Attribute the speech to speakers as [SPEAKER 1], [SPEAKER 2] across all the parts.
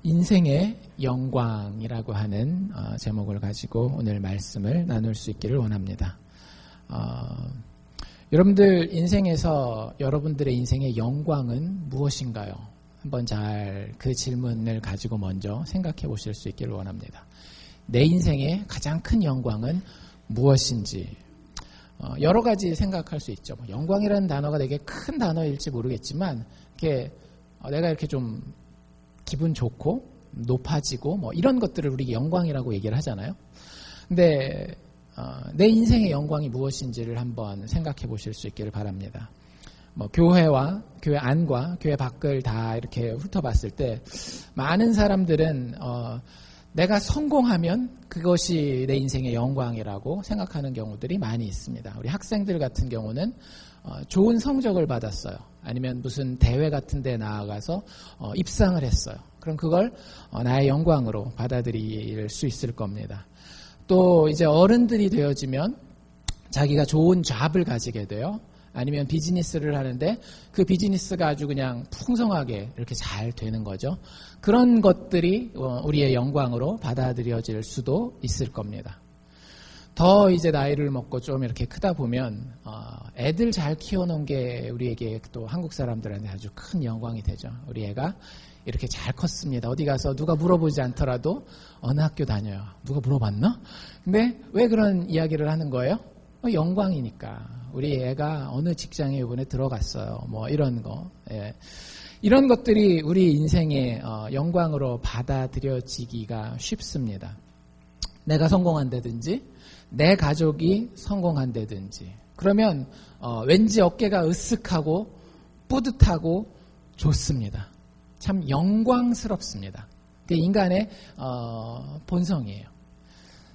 [SPEAKER 1] 인생의 영광이라고 하는 제목을 가지고 오늘 말씀을 나눌 수 있기를 원합니다. 여러분들 인생에서 여러분들의 인생의 영광은 무엇인가요? 한번 잘 그 질문을 가지고 먼저 생각해 보실 수 있기를 원합니다. 내 인생의 가장 큰 영광은 무엇인지 여러 가지 생각할 수 있죠. 영광이라는 단어가 되게 큰 단어일지 모르겠지만 이렇게 내가 이렇게 좀 기분 좋고 높아지고 뭐 이런 것들을 우리 영광이라고 얘기를 하잖아요. 근데 내 인생의 영광이 무엇인지를 한번 생각해 보실 수 있기를 바랍니다. 뭐 교회와 교회 안과 교회 밖을 다 이렇게 훑어봤을 때 많은 사람들은 내가 성공하면 그것이 내 인생의 영광이라고 생각하는 경우들이 많이 있습니다. 우리 학생들 같은 경우는 좋은 성적을 받았어요. 아니면 무슨 대회 같은 데 나아가서 입상을 했어요. 그럼 그걸 나의 영광으로 받아들일 수 있을 겁니다. 또 이제 어른들이 되어지면 자기가 좋은 잡을 가지게 돼요. 아니면 비즈니스를 하는데 그 비즈니스가 아주 그냥 풍성하게 이렇게 잘 되는 거죠. 그런 것들이 우리의 영광으로 받아들여질 수도 있을 겁니다. 더 이제 나이를 먹고 좀 이렇게 크다 보면 애들 잘 키워놓은 게 우리에게 또 한국 사람들한테 아주 큰 영광이 되죠. 우리 애가 이렇게 잘 컸습니다. 어디 가서 누가 물어보지 않더라도 어느 학교 다녀요. 누가 물어봤나? 근데 왜 그런 이야기를 하는 거예요? 영광이니까. 우리 애가 어느 직장에 이번에 들어갔어요. 뭐 이런 거. 예. 이런 것들이 우리 인생의 영광으로 받아들여지기가 쉽습니다. 내가 성공한다든지 내 가족이 성공한다든지 그러면 왠지 어깨가 으쓱하고 뿌듯하고 좋습니다. 참 영광스럽습니다. 그게 인간의 본성이에요.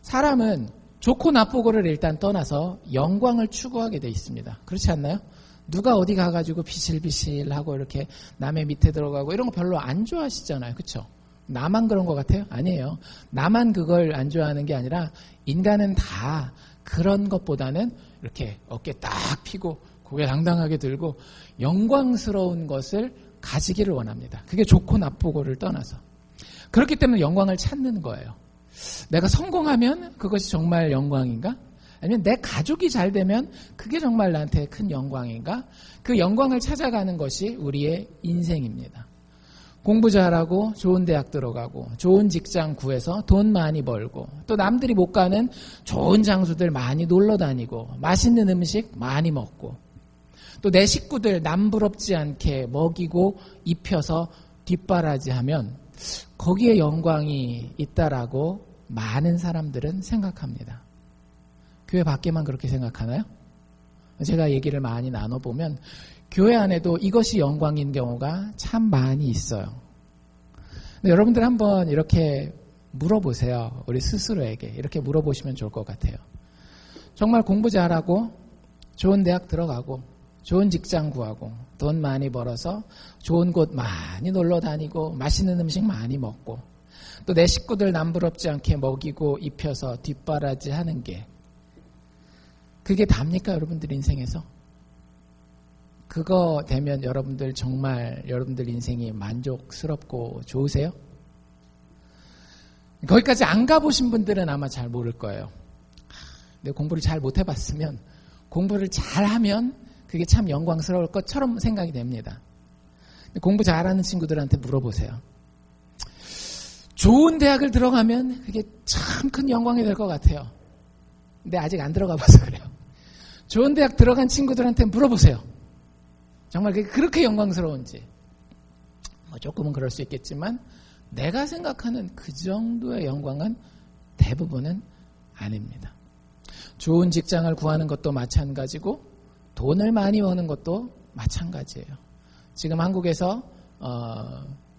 [SPEAKER 1] 사람은 좋고 나쁘고를 일단 떠나서 영광을 추구하게 돼 있습니다. 그렇지 않나요? 누가 어디 가가지고 비실비실하고 이렇게 남의 밑에 들어가고 이런 거 별로 안 좋아하시잖아요. 그렇죠? 나만 그런 것 같아요? 아니에요. 나만 그걸 안 좋아하는 게 아니라 인간은 다 그런 것보다는 이렇게 어깨 딱 펴고 고개 당당하게 들고 영광스러운 것을 가지기를 원합니다. 그게 좋고 나쁘고를 떠나서. 그렇기 때문에 영광을 찾는 거예요. 내가 성공하면 그것이 정말 영광인가? 아니면 내 가족이 잘 되면 그게 정말 나한테 큰 영광인가? 그 영광을 찾아가는 것이 우리의 인생입니다. 공부 잘하고 좋은 대학 들어가고 좋은 직장 구해서 돈 많이 벌고 또 남들이 못 가는 좋은 장소들 많이 놀러 다니고 맛있는 음식 많이 먹고 또 내 식구들 남부럽지 않게 먹이고 입혀서 뒷바라지하면 거기에 영광이 있다라고 많은 사람들은 생각합니다. 교회 밖에만 그렇게 생각하나요? 제가 얘기를 많이 나눠보면 교회 안에도 이것이 영광인 경우가 참 많이 있어요. 근데 여러분들 한번 이렇게 물어보세요. 우리 스스로에게 이렇게 물어보시면 좋을 것 같아요. 정말 공부 잘하고 좋은 대학 들어가고 좋은 직장 구하고 돈 많이 벌어서 좋은 곳 많이 놀러 다니고 맛있는 음식 많이 먹고 또 내 식구들 남부럽지 않게 먹이고 입혀서 뒷바라지 하는 게 그게 답니까? 여러분들 인생에서? 그거 되면 여러분들 정말 여러분들 인생이 만족스럽고 좋으세요? 거기까지 안 가보신 분들은 아마 잘 모를 거예요. 근데 공부를 잘 못 해봤으면 공부를 잘하면 그게 참 영광스러울 것처럼 생각이 됩니다. 공부 잘하는 친구들한테 물어보세요. 좋은 대학을 들어가면 그게 참 큰 영광이 될 것 같아요. 근데 아직 안 들어가 봐서 그래요. 좋은 대학 들어간 친구들한테 물어보세요. 정말 그게 그렇게 영광스러운지. 뭐 조금은 그럴 수 있겠지만 내가 생각하는 그 정도의 영광은 대부분은 아닙니다. 좋은 직장을 구하는 것도 마찬가지고 돈을 많이 버는 것도 마찬가지예요. 지금 한국에서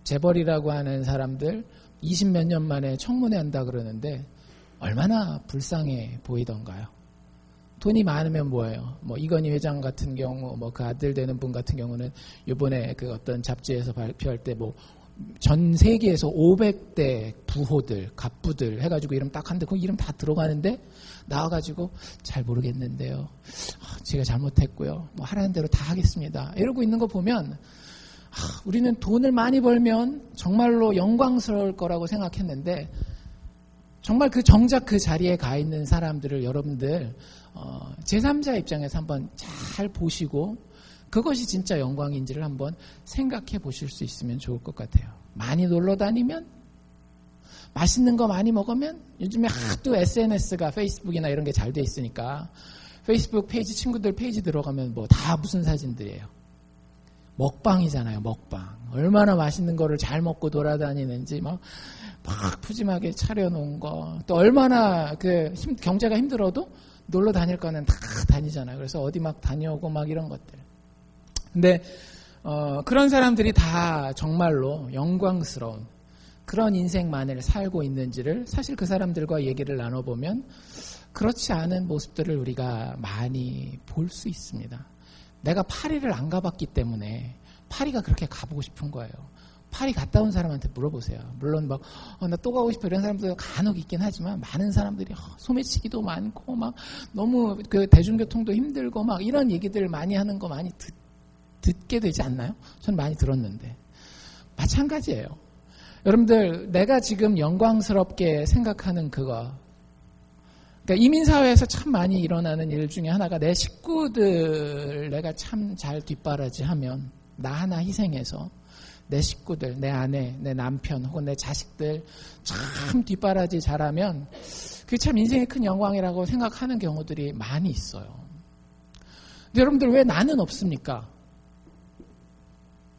[SPEAKER 1] 재벌이라고 하는 사람들 20몇 년 만에 청문회 한다 그러는데 얼마나 불쌍해 보이던가요? 돈이 많으면 뭐예요? 뭐 이건희 회장 같은 경우, 뭐 그 아들 되는 분 같은 경우는 이번에 그 어떤 잡지에서 발표할 때 뭐 전 세계에서 500대 부호들, 갑부들 해가지고 이름 딱 한데 그 이름 다 들어가는데 나와가지고 잘 모르겠는데요. 제가 잘못했고요. 뭐 하라는 대로 다 하겠습니다. 이러고 있는 거 보면 우리는 돈을 많이 벌면 정말로 영광스러울 거라고 생각했는데 정말 정작 그 자리에 가 있는 사람들을 여러분들 제3자 입장에서 한번 잘 보시고 그것이 진짜 영광인지를 한번 생각해 보실 수 있으면 좋을 것 같아요. 많이 놀러 다니면, 맛있는 거 많이 먹으면, 요즘에 하도 SNS가 페이스북이나 이런 게 잘 돼 있으니까 페이스북 페이지, 친구들 페이지 들어가면 뭐 다 무슨 사진들이에요. 먹방이잖아요. 먹방. 얼마나 맛있는 거를 잘 먹고 돌아다니는지 막 푸짐하게 차려놓은 거. 또 얼마나 경제가 힘들어도 놀러 다닐 거는 다 다니잖아요. 그래서 어디 막 다녀오고 막 이런 것들. 근데 그런 사람들이 다 정말로 영광스러운 그런 인생만을 살고 있는지를 사실 그 사람들과 얘기를 나눠보면 그렇지 않은 모습들을 우리가 많이 볼 수 있습니다. 내가 파리를 안 가봤기 때문에 파리가 그렇게 가보고 싶은 거예요. 파리 갔다 온 사람한테 물어보세요. 물론 막 나 또 가고 싶어 이런 사람도 간혹 있긴 하지만 많은 사람들이 소매치기도 많고 막 너무 대중교통도 힘들고 막 이런 얘기들 많이 하는 거 많이 듣게 되지 않나요? 저는 많이 들었는데 마찬가지예요. 여러분들 내가 지금 영광스럽게 생각하는 그거, 그러니까 이민사회에서 참 많이 일어나는 일 중에 하나가 내 식구들 내가 참 잘 뒷바라지하면 나 하나 희생해서 내 식구들, 내 아내, 내 남편 혹은 내 자식들 참 뒷바라지 잘하면 그게 참 인생의 큰 영광이라고 생각하는 경우들이 많이 있어요. 근데 여러분들 왜 나는 없습니까?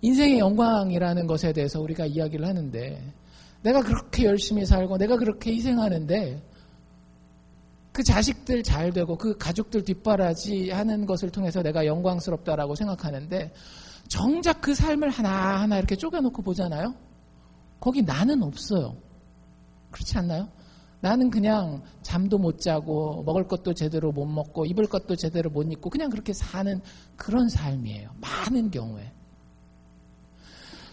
[SPEAKER 1] 인생의 영광이라는 것에 대해서 우리가 이야기를 하는데 내가 그렇게 열심히 살고 내가 그렇게 희생하는데 그 자식들 잘 되고 그 가족들 뒷바라지 하는 것을 통해서 내가 영광스럽다라고 생각하는데 정작 그 삶을 하나하나 이렇게 쪼개놓고 보잖아요. 거기 나는 없어요. 그렇지 않나요? 나는 그냥 잠도 못 자고 먹을 것도 제대로 못 먹고 입을 것도 제대로 못 입고 그냥 그렇게 사는 그런 삶이에요. 많은 경우에.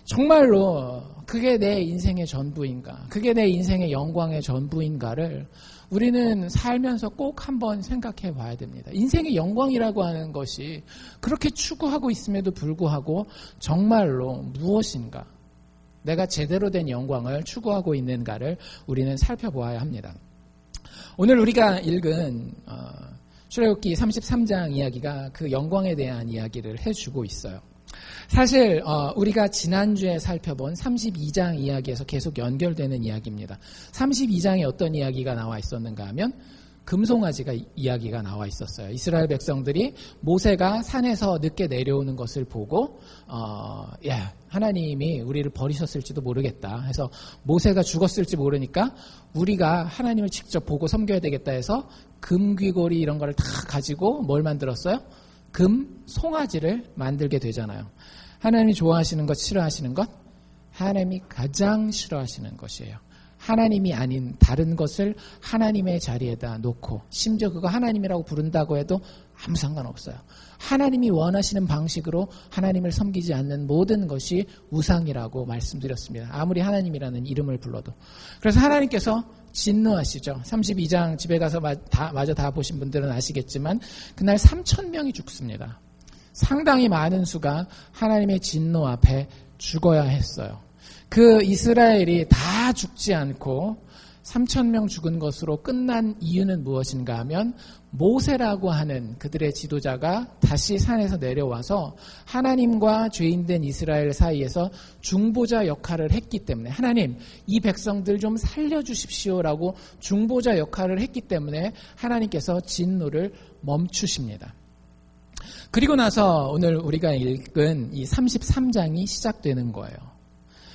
[SPEAKER 1] 정말로 그게 내 인생의 전부인가, 그게 내 인생의 영광의 전부인가를 우리는 살면서 꼭 한번 생각해 봐야 됩니다. 인생의 영광이라고 하는 것이 그렇게 추구하고 있음에도 불구하고 정말로 무엇인가, 내가 제대로 된 영광을 추구하고 있는가를 우리는 살펴보아야 합니다. 오늘 우리가 읽은 출애굽기 33장 이야기가 그 영광에 대한 이야기를 해주고 있어요. 사실 우리가 지난주에 살펴본 32장 이야기에서 계속 연결되는 이야기입니다. 32장에 어떤 이야기가 나와 있었는가 하면 금송아지가 이야기가 나와 있었어요. 이스라엘 백성들이 모세가 산에서 늦게 내려오는 것을 보고 하나님이 우리를 버리셨을지도 모르겠다 해서 모세가 죽었을지 모르니까 우리가 하나님을 직접 보고 섬겨야 되겠다 해서 금귀고리 이런 거를 다 가지고 뭘 만들었어요? 금 송아지를 만들게 되잖아요. 하나님이 좋아하시는 것, 싫어하시는 것? 하나님이 가장 싫어하시는 것이에요. 하나님이 아닌 다른 것을 하나님의 자리에다 놓고 심지어 그거 하나님이라고 부른다고 해도 아무 상관없어요. 하나님이 원하시는 방식으로 하나님을 섬기지 않는 모든 것이 우상이라고 말씀드렸습니다. 아무리 하나님이라는 이름을 불러도. 그래서 하나님께서 진노하시죠. 32장 집에 가서 마저 다 보신 분들은 아시겠지만 그날 3,000명이 죽습니다. 상당히 많은 수가 하나님의 진노 앞에 죽어야 했어요. 그 이스라엘이 다 죽지 않고 3,000명 죽은 것으로 끝난 이유는 무엇인가 하면 모세라고 하는 그들의 지도자가 다시 산에서 내려와서 하나님과 죄인된 이스라엘 사이에서 중보자 역할을 했기 때문에 하나님 이 백성들 좀 살려주십시오라고 중보자 역할을 했기 때문에 하나님께서 진노를 멈추십니다. 그리고 나서 오늘 우리가 읽은 이 33장이 시작되는 거예요.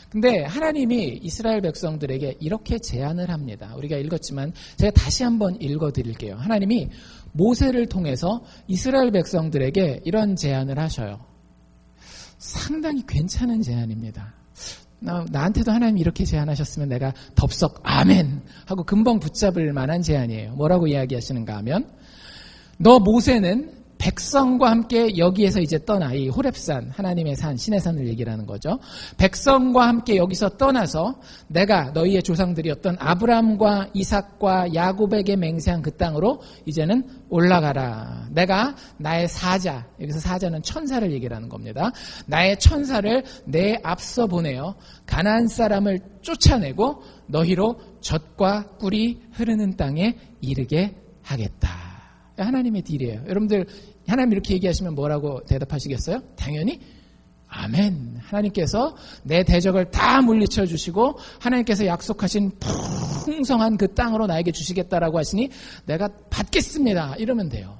[SPEAKER 1] 근데 하나님이 이스라엘 백성들에게 이렇게 제안을 합니다. 우리가 읽었지만 제가 다시 한번 읽어드릴게요. 하나님이 모세를 통해서 이스라엘 백성들에게 이런 제안을 하셔요. 상당히 괜찮은 제안입니다. 나한테도 하나님이 이렇게 제안하셨으면 내가 덥석 아멘 하고 금방 붙잡을 만한 제안이에요. 뭐라고 이야기하시는가 하면 너 모세는 백성과 함께 여기에서 이제 떠나 이 호렙산 하나님의 산 신의 산을 얘기를 하는 거죠. 백성과 함께 여기서 떠나서 내가 너희의 조상들이었던 아브람과 이삭과 야곱에게 맹세한 그 땅으로 이제는 올라가라. 내가 나의 사자, 여기서 사자는 천사를 얘기를 하는 겁니다. 나의 천사를 내 앞서 보내어 가나안 사람을 쫓아내고 너희로 젖과 꿀이 흐르는 땅에 이르게 하겠다. 하나님의 딜이에요. 여러분들 하나님 이렇게 얘기하시면 뭐라고 대답하시겠어요? 당연히 아멘. 하나님께서 내 대적을 다 물리쳐 주시고 하나님께서 약속하신 풍성한 그 땅으로 나에게 주시겠다라고 하시니 내가 받겠습니다. 이러면 돼요.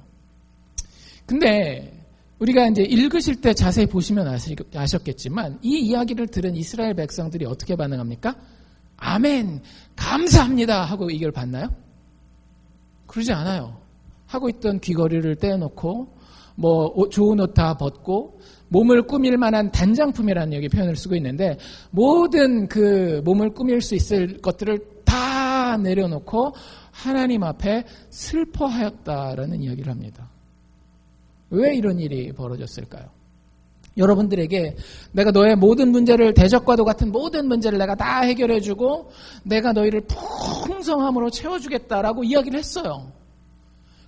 [SPEAKER 1] 근데 우리가 이제 읽으실 때 자세히 보시면 아셨겠지만 이 이야기를 들은 이스라엘 백성들이 어떻게 반응합니까? 아멘, 감사합니다 하고 이걸 받나요? 그러지 않아요. 하고 있던 귀걸이를 떼어놓고 뭐 좋은 옷 다 벗고 몸을 꾸밀 만한 단장품이라는 여기 표현을 쓰고 있는데 모든 그 몸을 꾸밀 수 있을 것들을 다 내려놓고 하나님 앞에 슬퍼하였다라는 이야기를 합니다. 왜 이런 일이 벌어졌을까요? 여러분들에게 내가 너의 모든 문제를 대적과도 같은 모든 문제를 내가 다 해결해주고 내가 너희를 풍성함으로 채워주겠다라고 이야기를 했어요.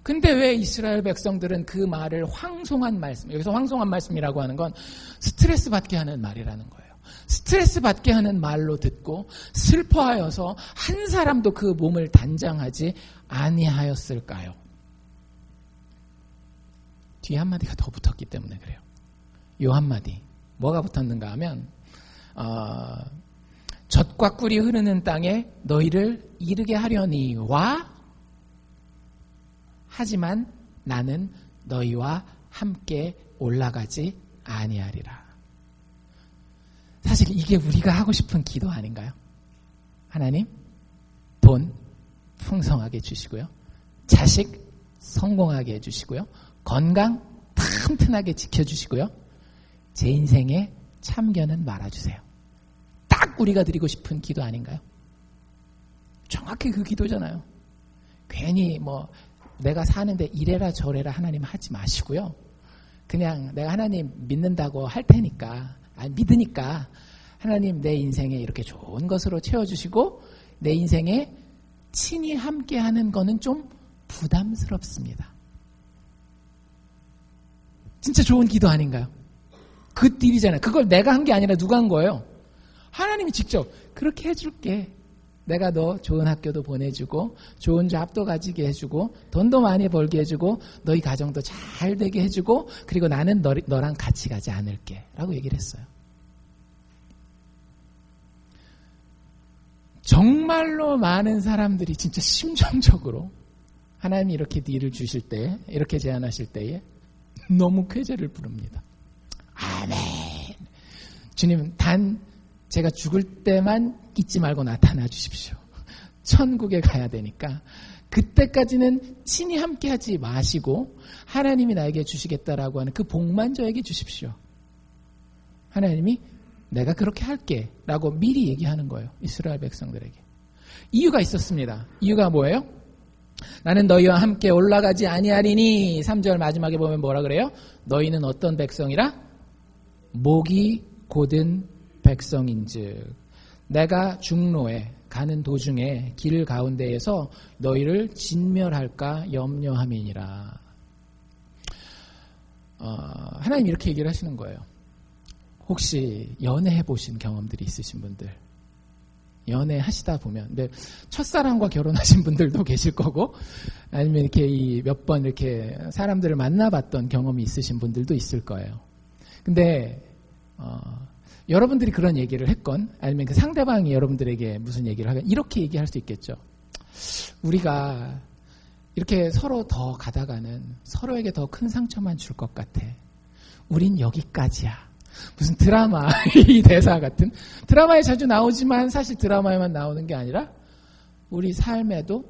[SPEAKER 1] 근데 왜 이스라엘 백성들은 그 말을 황송한 말씀, 여기서 황송한 말씀이라고 하는 건 스트레스 받게 하는 말이라는 거예요. 스트레스 받게 하는 말로 듣고 슬퍼하여서 한 사람도 그 몸을 단장하지 아니하였을까요? 뒤에 한마디가 더 붙었기 때문에 그래요. 요 한마디. 뭐가 붙었는가 하면 젖과 꿀이 흐르는 땅에 너희를 이르게 하려니와 하지만 나는 너희와 함께 올라가지 아니하리라. 사실 이게 우리가 하고 싶은 기도 아닌가요? 하나님, 돈 풍성하게 주시고요. 자식 성공하게 해주시고요. 건강 튼튼하게 지켜주시고요. 제 인생에 참견은 말아주세요. 딱 우리가 드리고 싶은 기도 아닌가요? 정확히 그 기도잖아요. 괜히 뭐 내가 사는데 이래라 저래라 하나님 하지 마시고요. 그냥 내가 하나님 믿는다고 할 테니까, 믿으니까 하나님 내 인생에 이렇게 좋은 것으로 채워주시고 내 인생에 친히 함께하는 거는 좀 부담스럽습니다. 진짜 좋은 기도 아닌가요? 그 딜이잖아요. 그걸 내가 한 게 아니라 누가 한 거예요? 하나님이 직접 그렇게 해줄게. 내가 너 좋은 학교도 보내주고 좋은 잡도 가지게 해주고 돈도 많이 벌게 해주고 너희 가정도 잘 되게 해주고 그리고 나는 너랑 같이 가지 않을게 라고 얘기를 했어요. 정말로 많은 사람들이 진짜 심정적으로 하나님이 이렇게 딜을 주실 때 이렇게 제안하실 때에 너무 쾌재를 부릅니다. 아멘. 주님 단 제가 죽을 때만 잊지 말고 나타나 주십시오. 천국에 가야 되니까 그때까지는 친히 함께하지 마시고 하나님이 나에게 주시겠다라고 하는 그 복만 저에게 주십시오. 하나님이 내가 그렇게 할게 라고 미리 얘기하는 거예요. 이스라엘 백성들에게. 이유가 있었습니다. 이유가 뭐예요? 나는 너희와 함께 올라가지 아니하리니 3절 마지막에 보면 뭐라 그래요? 너희는 어떤 백성이라? 목이 곧은 백성인즉 내가 중로에 가는 도중에 길 가운데에서 너희를 진멸할까 염려함이니라. 하나님 이렇게 얘기를 하시는 거예요. 혹시 연애해 보신 경험들이 있으신 분들, 연애하시다 보면, 근데 첫사랑과 결혼하신 분들도 계실 거고, 아니면 이렇게 몇 번 이렇게 사람들을 만나봤던 경험이 있으신 분들도 있을 거예요. 근데 여러분들이 그런 얘기를 했건 아니면 그 상대방이 여러분들에게 무슨 얘기를 하건 이렇게 얘기할 수 있겠죠. 우리가 이렇게 서로 더 가다가는 서로에게 더 큰 상처만 줄 것 같아. 우린 여기까지야. 무슨 드라마 이 대사 같은 드라마에 자주 나오지만 사실 드라마에만 나오는 게 아니라 우리 삶에도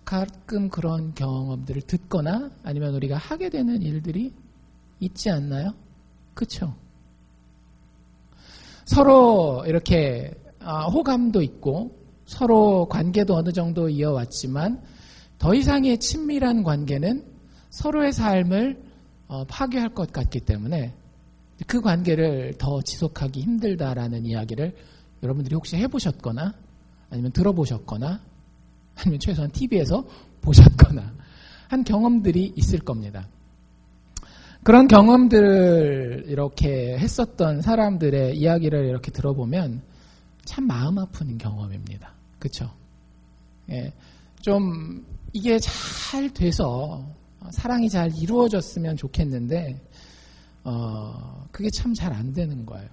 [SPEAKER 1] 가끔 그런 경험들을 듣거나 아니면 우리가 하게 되는 일들이 있지 않나요? 그렇죠? 서로 이렇게 호감도 있고 서로 관계도 어느 정도 이어왔지만 더 이상의 친밀한 관계는 서로의 삶을 파괴할 것 같기 때문에 그 관계를 더 지속하기 힘들다라는 이야기를 여러분들이 혹시 해보셨거나 아니면 들어보셨거나 아니면 최소한 TV에서 보셨거나 한 경험들이 있을 겁니다. 그런 경험들을 이렇게 했었던 사람들의 이야기를 이렇게 들어보면 참 마음 아픈 경험입니다. 그렇죠? 예, 좀 이게 잘 돼서 사랑이 잘 이루어졌으면 좋겠는데 그게 참 잘 안 되는 거예요.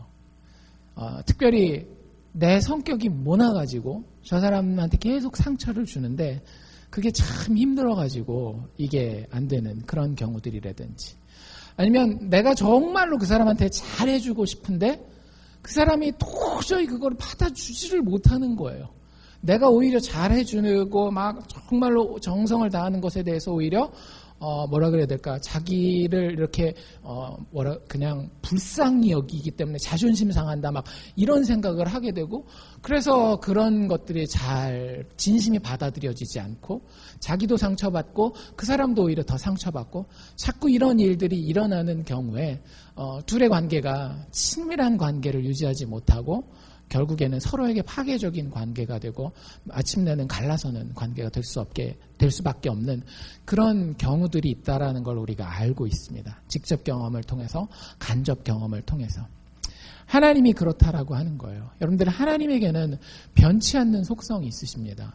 [SPEAKER 1] 특별히 내 성격이 모나가지고 저 사람한테 계속 상처를 주는데 그게 참 힘들어가지고 이게 안 되는 그런 경우들이라든지 아니면 내가 정말로 그 사람한테 잘해주고 싶은데 그 사람이 도저히 그걸 받아주지를 못하는 거예요. 내가 오히려 잘해주고 막 정말로 정성을 다하는 것에 대해서 오히려 뭐라 그래야 될까? 자기를 이렇게 그냥 불쌍히 여기기 때문에 자존심 상한다 막 이런 생각을 하게 되고 그래서 그런 것들이 잘 진심이 받아들여지지 않고 자기도 상처받고 그 사람도 오히려 더 상처받고 자꾸 이런 일들이 일어나는 경우에 둘의 관계가 친밀한 관계를 유지하지 못하고 결국에는 서로에게 파괴적인 관계가 되고 마침내는 갈라서는 관계가 될 수밖에 없는 그런 경우들이 있다라는 걸 우리가 알고 있습니다. 직접 경험을 통해서 간접 경험을 통해서 하나님이 그렇다라고 하는 거예요. 여러분들 하나님에게는 변치 않는 속성이 있으십니다.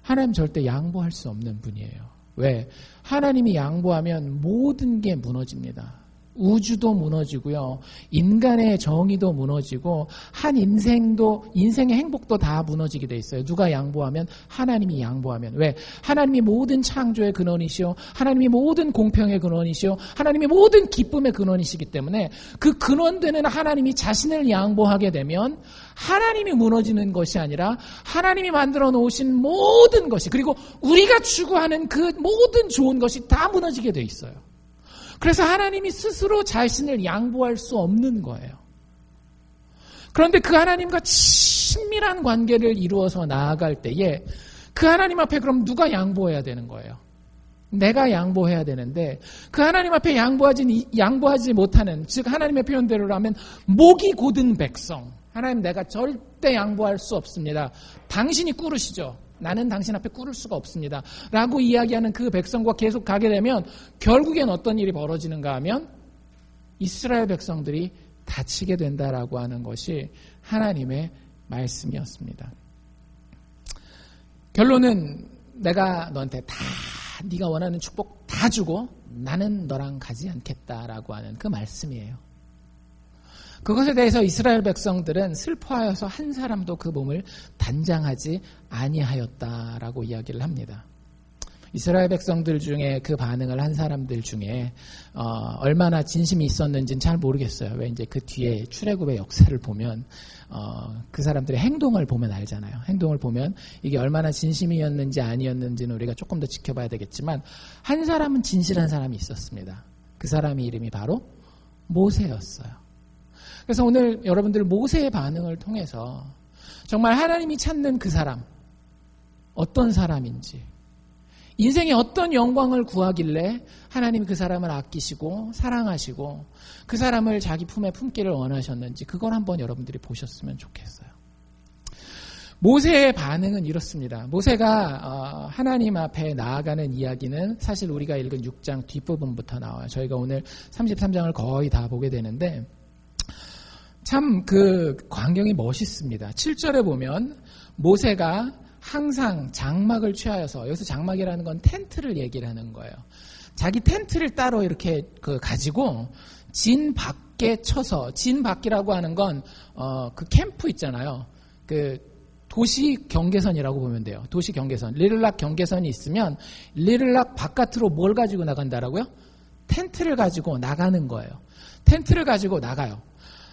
[SPEAKER 1] 하나님 절대 양보할 수 없는 분이에요. 왜? 하나님이 양보하면 모든 게 무너집니다. 우주도 무너지고요. 인간의 정의도 무너지고 한 인생의 행복도 다 무너지게 돼 있어요. 누가 양보하면? 하나님이 양보하면. 왜? 하나님이 모든 창조의 근원이시오. 하나님이 모든 공평의 근원이시오. 하나님이 모든 기쁨의 근원이시기 때문에 그 근원되는 하나님이 자신을 양보하게 되면 하나님이 무너지는 것이 아니라 하나님이 만들어 놓으신 모든 것이 그리고 우리가 추구하는 그 모든 좋은 것이 다 무너지게 돼 있어요. 그래서 하나님이 스스로 자신을 양보할 수 없는 거예요. 그런데 그 하나님과 친밀한 관계를 이루어서 나아갈 때에 그 하나님 앞에 그럼 누가 양보해야 되는 거예요? 내가 양보해야 되는데 그 하나님 앞에 양보하지 못하는 즉 하나님의 표현대로라면 목이 곧은 백성 하나님 내가 절대 양보할 수 없습니다. 당신이 꾸르시죠. 나는 당신 앞에 꿇을 수가 없습니다. 라고 이야기하는 그 백성과 계속 가게 되면 결국엔 어떤 일이 벌어지는가 하면 이스라엘 백성들이 다치게 된다라고 하는 것이 하나님의 말씀이었습니다. 결론은 내가 너한테 다 네가 원하는 축복 다 주고 나는 너랑 가지 않겠다라고 하는 그 말씀이에요. 그것에 대해서 이스라엘 백성들은 슬퍼하여서 한 사람도 그 몸을 단장하지 아니하였다라고 이야기를 합니다. 이스라엘 백성들 중에 그 반응을 한 사람들 중에 얼마나 진심이 있었는지는 잘 모르겠어요. 왜 이제 그 뒤에 출애굽의 역사를 보면 그 사람들의 행동을 보면 알잖아요. 행동을 보면 이게 얼마나 진심이었는지 아니었는지는 우리가 조금 더 지켜봐야 되겠지만 한 사람은 진실한 사람이 있었습니다. 그 사람의 이름이 바로 모세였어요. 그래서 오늘 여러분들 모세의 반응을 통해서 정말 하나님이 찾는 그 사람 어떤 사람인지 인생에 어떤 영광을 구하길래 하나님이 그 사람을 아끼시고 사랑하시고 그 사람을 자기 품에 품기를 원하셨는지 그걸 한번 여러분들이 보셨으면 좋겠어요. 모세의 반응은 이렇습니다. 모세가 하나님 앞에 나아가는 이야기는 사실 우리가 읽은 6장 뒷부분부터 나와요. 저희가 오늘 33장을 거의 다 보게 되는데 참 그 광경이 멋있습니다. 7절에 보면 모세가 항상 장막을 취하여서 여기서 장막이라는 건 텐트를 얘기를 하는 거예요. 자기 텐트를 따로 이렇게 가지고 진 밖에 쳐서 진 밖이라고 하는 건 그 캠프 있잖아요. 그 도시 경계선이라고 보면 돼요. 도시 경계선. 리를락 경계선이 있으면 리를락 바깥으로 뭘 가지고 나간다라고요? 텐트를 가지고 나가는 거예요. 텐트를 가지고 나가요.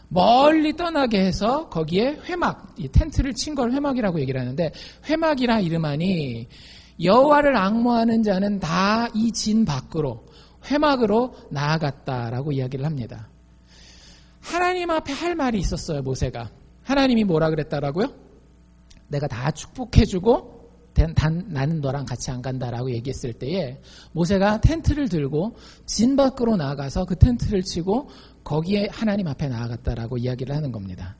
[SPEAKER 1] 멀리 떠나게 해서 거기에 회막, 이 텐트를 친 걸 회막이라고 얘기를 하는데 회막이라 이름하니 여호와를 앙모하는 자는 다 이 진 밖으로 회막으로 나아갔다라고 이야기를 합니다. 하나님 앞에 할 말이 있었어요. 모세가. 하나님이 뭐라 그랬다라고요? 내가 다 축복해주고 나는 너랑 같이 안 간다라고 얘기했을 때에 모세가 텐트를 들고 진 밖으로 나아가서 그 텐트를 치고 거기에 하나님 앞에 나아갔다라고 이야기를 하는 겁니다.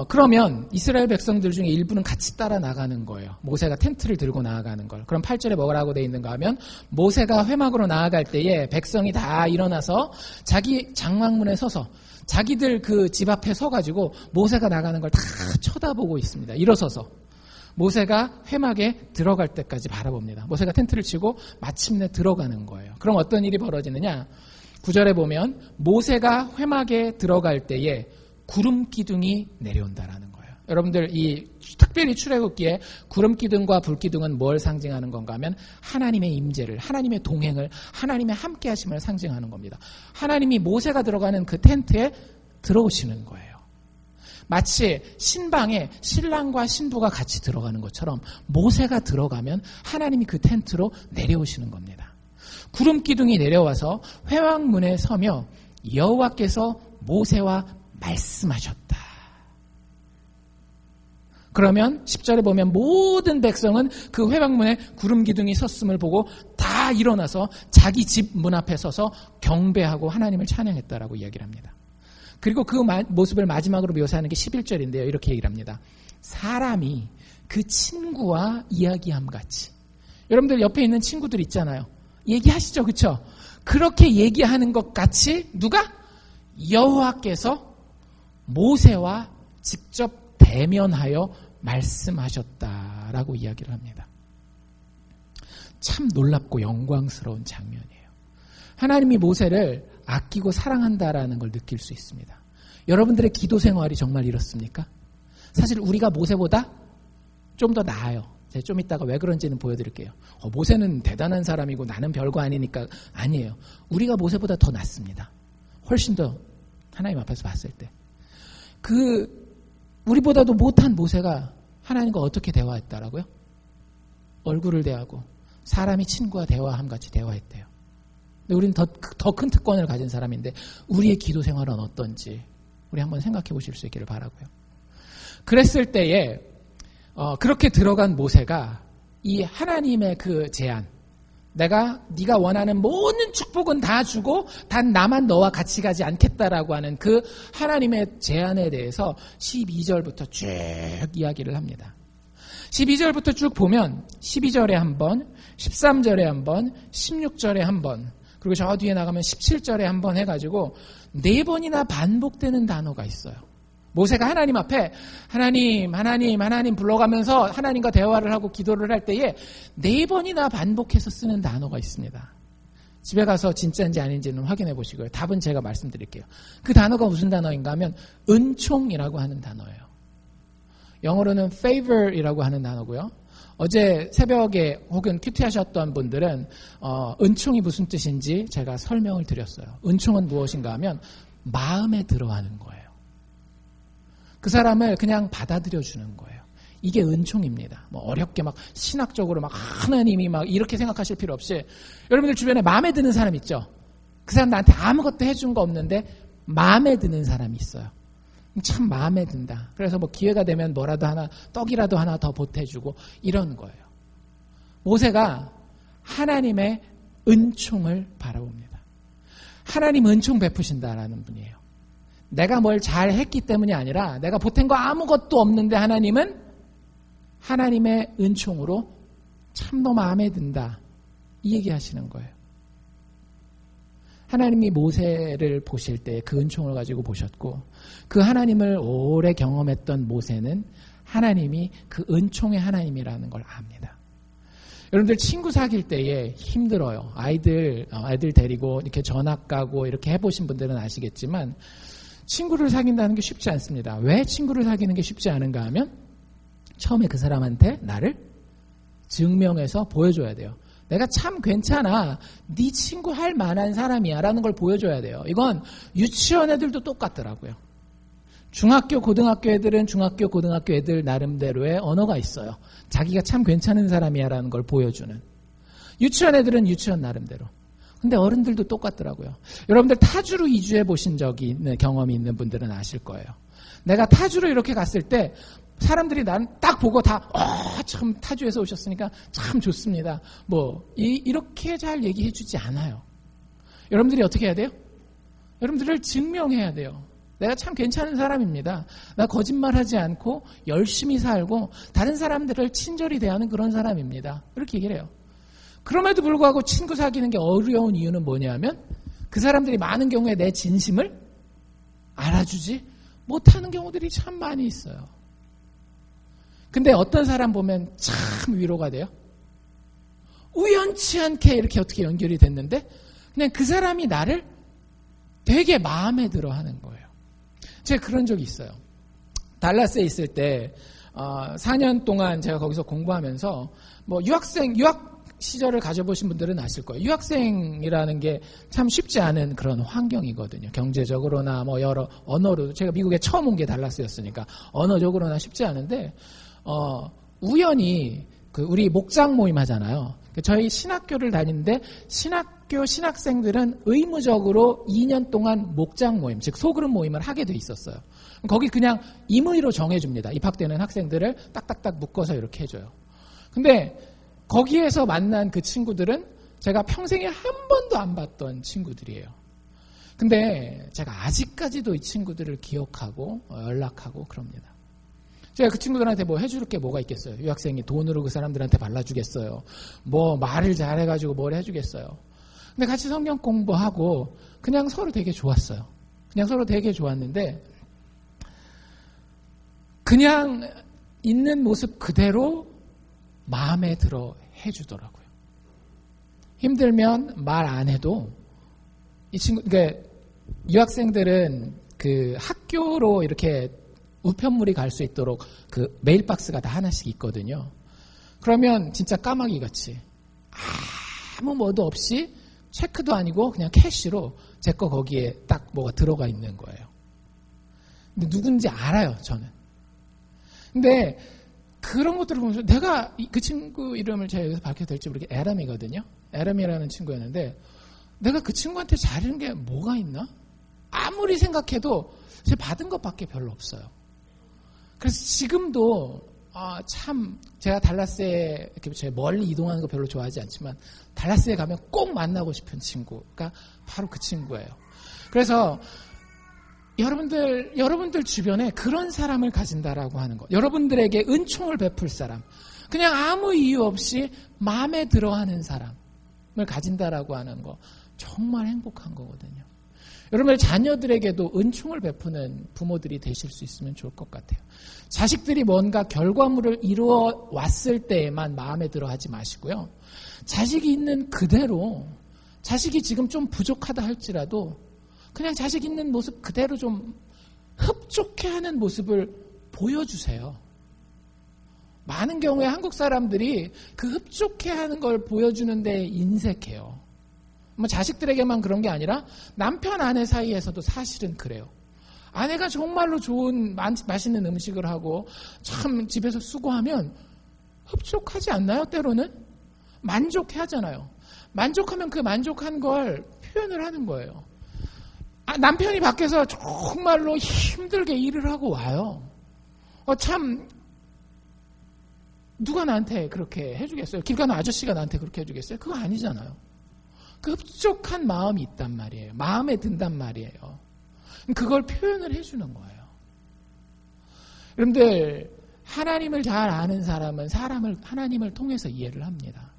[SPEAKER 1] 그러면 이스라엘 백성들 중에 일부는 같이 따라 나가는 거예요. 모세가 텐트를 들고 나아가는 걸. 그럼 8절에 뭐라고 되어 있는가 하면 모세가 회막으로 나아갈 때에 백성이 다 일어나서 자기 장막문에 서서 자기들 그 집 앞에 서가지고 모세가 나가는 걸 다 쳐다보고 있습니다. 일어서서 모세가 회막에 들어갈 때까지 바라봅니다. 모세가 텐트를 치고 마침내 들어가는 거예요. 그럼 어떤 일이 벌어지느냐? 9절에 보면 모세가 회막에 들어갈 때에 구름 기둥이 내려온다라는 거예요. 여러분들 이 특별히 출애굽기에 구름 기둥과 불 기둥은 뭘 상징하는 건가 하면 하나님의 임재를, 하나님의 동행을, 하나님의 함께 하심을 상징하는 겁니다. 하나님이 모세가 들어가는 그 텐트에 들어오시는 거예요. 마치 신방에 신랑과 신부가 같이 들어가는 것처럼 모세가 들어가면 하나님이 그 텐트로 내려오시는 겁니다. 구름 기둥이 내려와서 회막문에 서며 여호와께서 모세와 말씀하셨다. 그러면 10절에 보면 모든 백성은 그 회막문에 구름 기둥이 섰음을 보고 다 일어나서 자기 집 문 앞에 서서 경배하고 하나님을 찬양했다라고 이야기를 합니다. 그리고 그 모습을 마지막으로 묘사하는 게 11절인데요. 이렇게 얘기를 합니다. 사람이 그 친구와 이야기함 같이. 여러분들 옆에 있는 친구들 있잖아요. 얘기하시죠. 그렇죠? 그렇게 얘기하는 것 같이 누가? 여호와께서 모세와 직접 대면하여 말씀하셨다라고 이야기를 합니다. 참 놀랍고 영광스러운 장면이에요. 하나님이 모세를 아끼고 사랑한다라는 걸 느낄 수 있습니다. 여러분들의 기도 생활이 정말 이렇습니까? 사실 우리가 모세보다 좀 더 나아요. 제가 좀 이따가 왜 그런지는 보여드릴게요. 모세는 대단한 사람이고 나는 별거 아니니까. 아니에요. 우리가 모세보다 더 낫습니다. 훨씬 더 하나님 앞에서 봤을 때. 우리보다도 못한 모세가 하나님과 어떻게 대화했다라고요? 얼굴을 대하고 사람이 친구와 대화함 같이 대화했대요. 근데 우리는 더 큰 특권을 가진 사람인데 우리의 기도 생활은 어떤지 우리 한번 생각해 보실 수 있기를 바라고요. 그랬을 때에 그렇게 들어간 모세가 이 하나님의 그 제안, 네가 원하는 모든 축복은 다 주고 단 나만 너와 같이 가지 않겠다라고 하는 그 하나님의 제안에 대해서 12절부터 쭉 이야기를 합니다. 12절부터 쭉 보면 12절에 한 번, 13절에 한 번, 16절에 한 번, 그리고 저 뒤에 나가면 17절에 한 번 해가지고 4번이나 반복되는 단어가 있어요. 모세가 하나님 앞에 하나님 불러가면서 하나님과 대화를 하고 기도를 할 때에 4번이나 반복해서 쓰는 단어가 있습니다. 집에 가서 진짜인지 아닌지는 확인해 보시고요. 답은 제가 말씀드릴게요. 그 단어가 무슨 단어인가 하면 은총이라고 하는 단어예요. 영어로는 favor이라고 하는 단어고요. 어제 새벽에 혹은 큐티 하셨던 분들은 은총이 무슨 뜻인지 제가 설명을 드렸어요. 은총은 무엇인가 하면 마음에 들어하는 거예요. 그 사람을 그냥 받아들여 주는 거예요. 이게 은총입니다. 어렵게 막 신학적으로 막 하나님이 막 이렇게 생각하실 필요 없이 여러분들 주변에 마음에 드는 사람 있죠? 그 사람 나한테 아무것도 해준 거 없는데 마음에 드는 사람이 있어요. 참 마음에 든다. 그래서 기회가 되면 뭐라도 하나, 떡이라도 하나 더 보태주고 이런 거예요. 모세가 하나님의 은총을 바라봅니다. 하나님 은총 베푸신다라는 분이에요. 내가 뭘 잘했기 때문이 아니라 내가 보탠 거 아무것도 없는데 하나님은 하나님의 은총으로 참너 마음에 든다. 이 얘기하시는 거예요. 하나님이 모세를 보실 때 그 은총을 가지고 보셨고 그 하나님을 오래 경험했던 모세는 하나님이 그 은총의 하나님이라는 걸 압니다. 여러분들 친구 사귈 때에 힘들어요. 아이들 데리고 이렇게 전학 가고 이렇게 해보신 분들은 아시겠지만 친구를 사귄다는 게 쉽지 않습니다. 왜 친구를 사귀는 게 쉽지 않은가 하면 처음에 그 사람한테 나를 증명해서 보여줘야 돼요. 내가 참 괜찮아. 네 친구 할 만한 사람이야 라는 걸 보여줘야 돼요. 이건 유치원 애들도 똑같더라고요. 중학교, 고등학교 애들은 중학교, 고등학교 애들 나름대로의 언어가 있어요. 자기가 참 괜찮은 사람이야 라는 걸 보여주는. 유치원 애들은 유치원 나름대로. 근데 어른들도 똑같더라고요. 여러분들 타주로 이주해 보신 적이 있는 경험이 있는 분들은 아실 거예요. 내가 타주로 이렇게 갔을 때 사람들이 난 딱 보고 다 참 타주에서 오셨으니까 참 좋습니다. 이렇게 잘 얘기해 주지 않아요. 여러분들이 어떻게 해야 돼요? 여러분들을 증명해야 돼요. 내가 참 괜찮은 사람입니다. 나 거짓말하지 않고 열심히 살고 다른 사람들을 친절히 대하는 그런 사람입니다. 이렇게 얘기를 해요. 그럼에도 불구하고 친구 사귀는 게 어려운 이유는 뭐냐면 그 사람들이 많은 경우에 내 진심을 알아주지 못하는 경우들이 참 많이 있어요. 근데 어떤 사람 보면 참 위로가 돼요. 우연치 않게 이렇게 어떻게 연결이 됐는데 그냥 그 사람이 나를 되게 마음에 들어 하는 거예요. 제가 그런 적이 있어요. 달라스에 있을 때 4년 동안 제가 거기서 공부하면서 유학 시절을 가져보신 분들은 아실 거예요. 유학생이라는 게 참 쉽지 않은 그런 환경이거든요. 경제적으로나 여러 언어로 제가 미국에 처음 온 게 달라스였으니까 언어적으로나 쉽지 않은데 우연히 우리 목장 모임 하잖아요. 저희 신학교를 다니는데 신학생들은 의무적으로 2년 동안 목장 모임, 즉 소그룹 모임을 하게 돼 있었어요. 거기 그냥 임의로 정해줍니다. 입학되는 학생들을 딱딱딱 묶어서 이렇게 해줘요. 근데 거기에서 만난 그 친구들은 제가 평생에 한 번도 안 봤던 친구들이에요. 근데 제가 아직까지도 이 친구들을 기억하고 연락하고 그럽니다. 제가 그 친구들한테 해줄 게 뭐가 있겠어요? 유학생이 돈으로 그 사람들한테 발라주겠어요? 말을 잘해가지고 뭘 해주겠어요? 근데 같이 성경 공부하고 그냥 서로 되게 좋았어요. 그냥 서로 되게 좋았는데 그냥 있는 모습 그대로 마음에 들어 해주더라고요. 힘들면 말 안 해도 이 친구, 그러니까 유학생들은 그 학교로 이렇게 우편물이 갈 수 있도록 그 메일박스가 다 하나씩 있거든요. 그러면 진짜 까마귀 같이 아무 뭐도 없이 체크도 아니고 그냥 캐시로 제 거 거기에 딱 뭐가 들어가 있는 거예요. 근데 누군지 알아요, 저는. 근데 그런 것들을 보면서 내가 그 친구 이름을 제가 여기서 밝혀도 될지 모르겠어요. 에람이거든요. 에람이라는 친구였는데 내가 그 친구한테 잘하는 게 뭐가 있나? 아무리 생각해도 제가 받은 것밖에 별로 없어요. 그래서 지금도 참 제가 달라스에 이렇게 멀리 이동하는 거 별로 좋아하지 않지만 달라스에 가면 꼭 만나고 싶은 친구가 바로 그 친구예요. 그래서 여러분들 주변에 그런 사람을 가진다라고 하는 거. 여러분들에게 은총을 베풀 사람. 그냥 아무 이유 없이 마음에 들어하는 사람을 가진다라고 하는 거. 정말 행복한 거거든요. 여러분의 자녀들에게도 은총을 베푸는 부모들이 되실 수 있으면 좋을 것 같아요. 자식들이 뭔가 결과물을 이루어 왔을 때에만 마음에 들어 하지 마시고요. 자식이 있는 그대로, 자식이 지금 좀 부족하다 할지라도 그냥 자식 있는 모습 그대로 좀 흡족해 하는 모습을 보여주세요. 많은 경우에 한국 사람들이 그 흡족해 하는 걸 보여주는 데 인색해요. 자식들에게만 그런 게 아니라 남편 아내 사이에서도 사실은 그래요. 아내가 정말로 좋은 맛있는 음식을 하고 참 집에서 수고하면 흡족하지 않나요? 때로는 만족해 하잖아요. 만족하면 그 만족한 걸 표현을 하는 거예요. 남편이 밖에서 정말로 힘들게 일을 하고 와요. 참 누가 나한테 그렇게 해주겠어요? 길 가는 아저씨가 나한테 그렇게 해주겠어요? 그거 아니잖아요. 그 흡족한 마음이 있단 말이에요. 마음에 든단 말이에요. 그걸 표현을 해주는 거예요. 여러분들 하나님을 잘 아는 사람은 하나님을 통해서 이해를 합니다.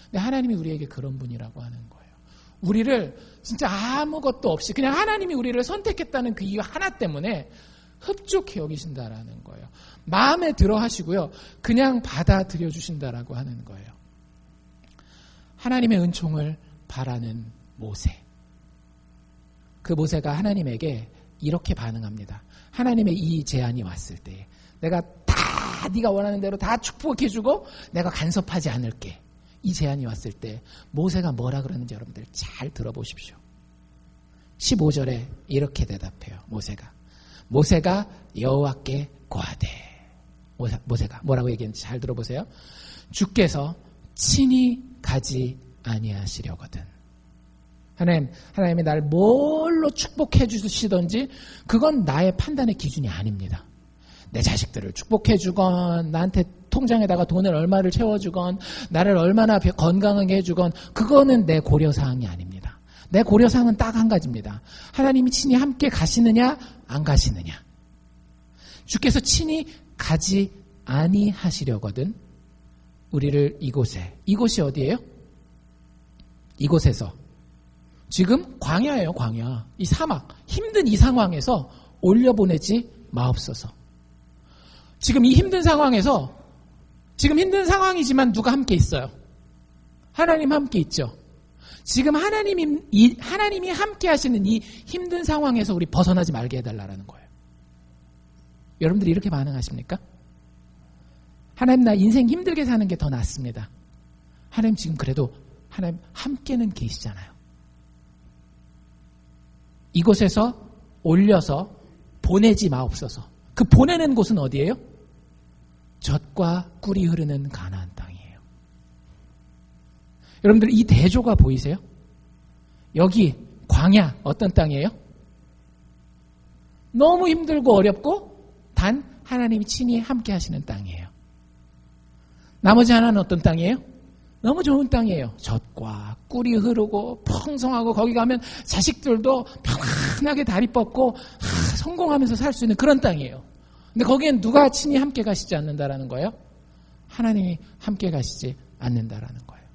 [SPEAKER 1] 근데 하나님이 우리에게 그런 분이라고 하는 거예요. 우리를 진짜 아무것도 없이 그냥 하나님이 우리를 선택했다는 그 이유 하나 때문에 흡족히 여기신다라는 거예요. 마음에 들어 하시고요. 그냥 받아들여 주신다라고 하는 거예요. 하나님의 은총을 바라는 모세. 그 모세가 하나님에게 이렇게 반응합니다. 하나님의 이 제안이 왔을 때 내가 다 네가 원하는 대로 다 축복해주고 내가 간섭하지 않을게. 이 제안이 왔을 때 모세가 뭐라 그러는지 여러분들 잘 들어보십시오. 15절에 이렇게 대답해요. 모세가 여호와께 고하되. 모세가 뭐라고 얘기했는지 잘 들어보세요. 주께서 친히 가지 아니하시려거든. 하나님이 나를 뭘로 축복해 주시던지 그건 나의 판단의 기준이 아닙니다. 내 자식들을 축복해주건 나한테 통장에다가 돈을 얼마를 채워주건 나를 얼마나 건강하게 해주건 그거는 내 고려사항이 아닙니다. 내 고려사항은 딱 한 가지입니다. 하나님이 친히 함께 가시느냐 안 가시느냐. 주께서 친히 가지 아니하시려거든 우리를 이곳이 어디예요? 이곳에서 지금 광야예요. 광야. 이 사막 힘든 이 상황에서 올려보내지 마옵소서. 지금 이 힘든 상황에서 지금 힘든 상황이지만 누가 함께 있어요? 하나님 함께 있죠. 지금 하나님이 함께 하시는 이 힘든 상황에서 우리 벗어나지 말게 해달라는 거예요. 여러분들이 이렇게 반응하십니까? 하나님 나 인생 힘들게 사는 게 더 낫습니다. 하나님 지금 그래도 하나님 함께는 계시잖아요. 이곳에서 올려서 보내지 마옵소서. 그 보내는 곳은 어디예요? 젖과 꿀이 흐르는 가나안 땅이에요. 여러분들 이 대조가 보이세요? 여기 광야 어떤 땅이에요? 너무 힘들고 어렵고 단 하나님이 친히 함께 하시는 땅이에요. 나머지 하나는 어떤 땅이에요? 너무 좋은 땅이에요. 젖과 꿀이 흐르고 풍성하고 거기 가면 자식들도 편안하게 다리 뻗고 성공하면서 살 수 있는 그런 땅이에요. 근데 거기엔 누가 친히 함께 가시지 않는다라는 거예요? 하나님이 함께 가시지 않는다라는 거예요.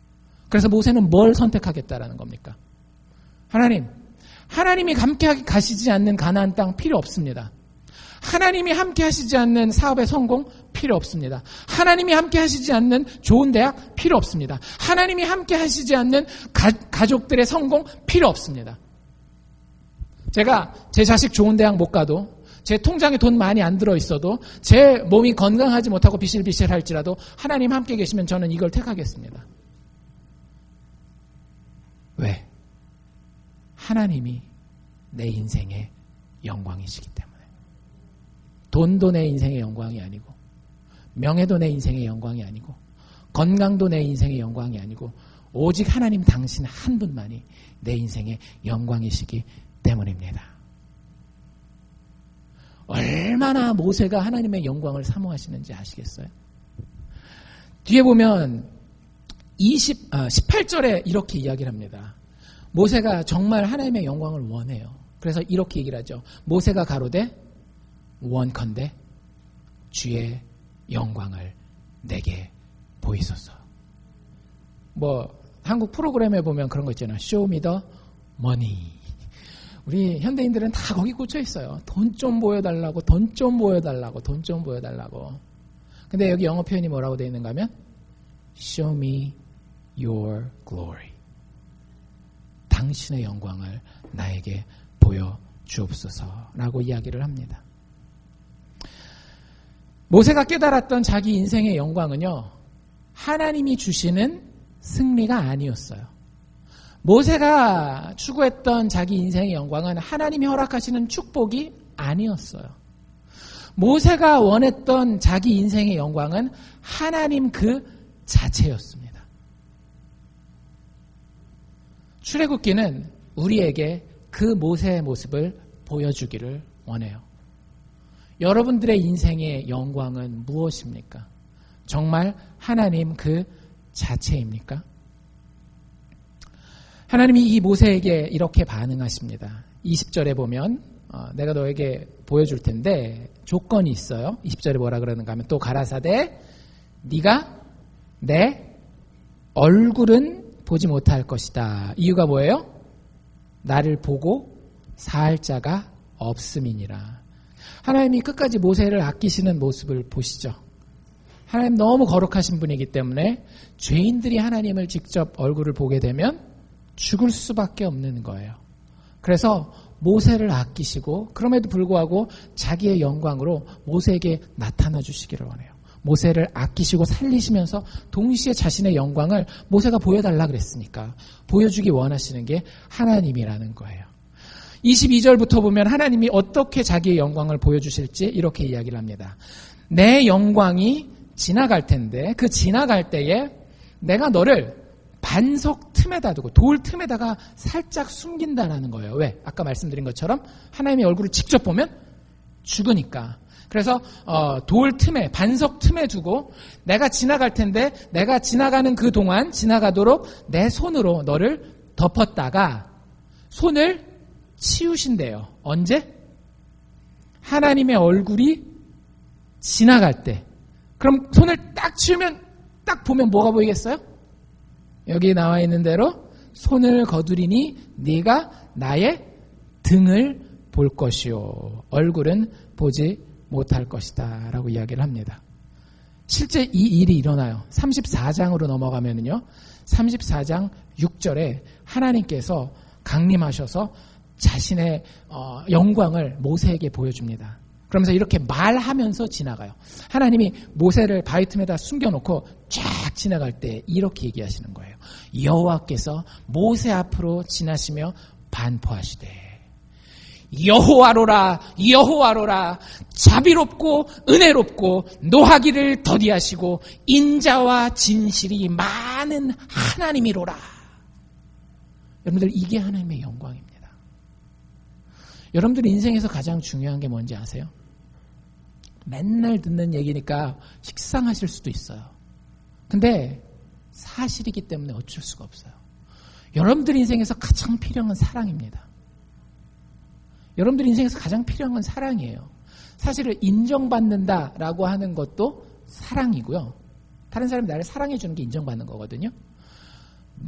[SPEAKER 1] 그래서 모세는 뭘 선택하겠다라는 겁니까? 하나님이 함께 가시지 않는 가나안 땅 필요 없습니다. 하나님이 함께 하시지 않는 사업의 성공 필요 없습니다. 하나님이 함께 하시지 않는 좋은 대학 필요 없습니다. 하나님이 함께 하시지 않는 가족들의 성공 필요 없습니다. 제가 제 자식 좋은 대학 못 가도 제 통장에 돈 많이 안 들어있어도 제 몸이 건강하지 못하고 비실비실 할지라도 하나님 함께 계시면 저는 이걸 택하겠습니다. 왜? 하나님이 내 인생의 영광이시기 때문에. 돈도 내 인생의 영광이 아니고 명예도 내 인생의 영광이 아니고 건강도 내 인생의 영광이 아니고 오직 하나님 당신 한 분만이 내 인생의 영광이시기 때문입니다. 얼마나 모세가 하나님의 영광을 사모하시는지 아시겠어요? 뒤에 보면 18절에 이렇게 이야기를 합니다. 모세가 정말 하나님의 영광을 원해요. 그래서 이렇게 얘기를 하죠. 모세가 가로되 원컨대 주의 영광을 내게 보이소서. 한국 프로그램에 보면 그런 거 있잖아요. Show me the money. 우리 현대인들은 다 거기 꽂혀 있어요. 돈 좀 보여달라고, 돈 좀 보여달라고, 돈 좀 보여달라고. 근데 여기 영어 표현이 뭐라고 되어 있는가 하면 Show me your glory. 당신의 영광을 나에게 보여주옵소서라고 이야기를 합니다. 모세가 깨달았던 자기 인생의 영광은요, 하나님이 주시는 승리가 아니었어요. 모세가 추구했던 자기 인생의 영광은 하나님이 허락하시는 축복이 아니었어요. 모세가 원했던 자기 인생의 영광은 하나님 그 자체였습니다. 출애굽기는 우리에게 그 모세의 모습을 보여주기를 원해요. 여러분들의 인생의 영광은 무엇입니까? 정말 하나님 그 자체입니까? 하나님이 이 모세에게 이렇게 반응하십니다. 20절에 보면 내가 너에게 보여줄 텐데 조건이 있어요. 20절에 뭐라 그러는가 하면 또 가라사대 네가 내 얼굴은 보지 못할 것이다. 이유가 뭐예요? 나를 보고 살 자가 없음이니라. 하나님이 끝까지 모세를 아끼시는 모습을 보시죠. 하나님 너무 거룩하신 분이기 때문에 죄인들이 하나님을 직접 얼굴을 보게 되면 죽을 수밖에 없는 거예요. 그래서 모세를 아끼시고 그럼에도 불구하고 자기의 영광으로 모세에게 나타나 주시기를 원해요. 모세를 아끼시고 살리시면서 동시에 자신의 영광을 모세가 보여달라 그랬으니까 보여주기 원하시는 게 하나님이라는 거예요. 22절부터 보면 하나님이 어떻게 자기의 영광을 보여주실지 이렇게 이야기를 합니다. 내 영광이 지나갈 텐데 그 지나갈 때에 내가 너를 반석 틈에다 두고 돌 틈에다가 살짝 숨긴다라는 거예요. 왜? 아까 말씀드린 것처럼 하나님의 얼굴을 직접 보면 죽으니까 그래서 돌 틈에, 반석 틈에 두고 내가 지나갈 텐데 내가 지나가는 그 동안 지나가도록 내 손으로 너를 덮었다가 손을 치우신대요. 언제? 하나님의 얼굴이 지나갈 때. 그럼 손을 딱 치우면 딱 보면 뭐가 보이겠어요? 여기 나와 있는 대로 손을 거두리니 네가 나의 등을 볼 것이요 얼굴은 보지 못할 것이다 라고 이야기를 합니다. 실제 이 일이 일어나요. 34장으로 넘어가면은요. 34장 6절에 하나님께서 강림하셔서 자신의 영광을 모세에게 보여줍니다. 그러면서 이렇게 말하면서 지나가요. 하나님이 모세를 바위 틈에다 숨겨놓고 쫙 지나갈 때 이렇게 얘기하시는 거예요. 여호와께서 모세 앞으로 지나시며 반포하시되 여호와로라 여호와로라 자비롭고 은혜롭고 노하기를 더디하시고 인자와 진실이 많은 하나님이로라. 여러분들 이게 하나님의 영광입니다. 여러분들 인생에서 가장 중요한 게 뭔지 아세요? 맨날 듣는 얘기니까 식상하실 수도 있어요. 근데 사실이기 때문에 어쩔 수가 없어요. 여러분들 인생에서 가장 필요한 건 사랑입니다. 여러분들 인생에서 가장 필요한 건 사랑이에요. 사실은 인정받는다라고 하는 것도 사랑이고요. 다른 사람이 나를 사랑해 주는 게 인정받는 거거든요.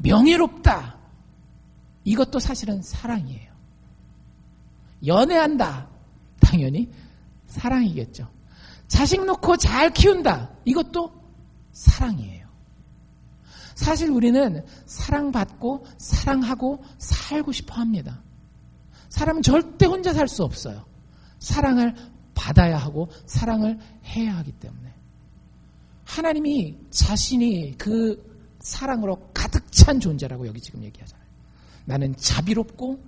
[SPEAKER 1] 명예롭다. 이것도 사실은 사랑이에요. 연애한다. 당연히 사랑이겠죠. 자식 놓고 잘 키운다. 이것도 사랑이에요. 사실 우리는 사랑받고 사랑하고 살고 싶어 합니다. 사람은 절대 혼자 살 수 없어요. 사랑을 받아야 하고 사랑을 해야 하기 때문에. 하나님이 자신이 그 사랑으로 가득 찬 존재라고 여기 지금 얘기하잖아요. 나는 자비롭고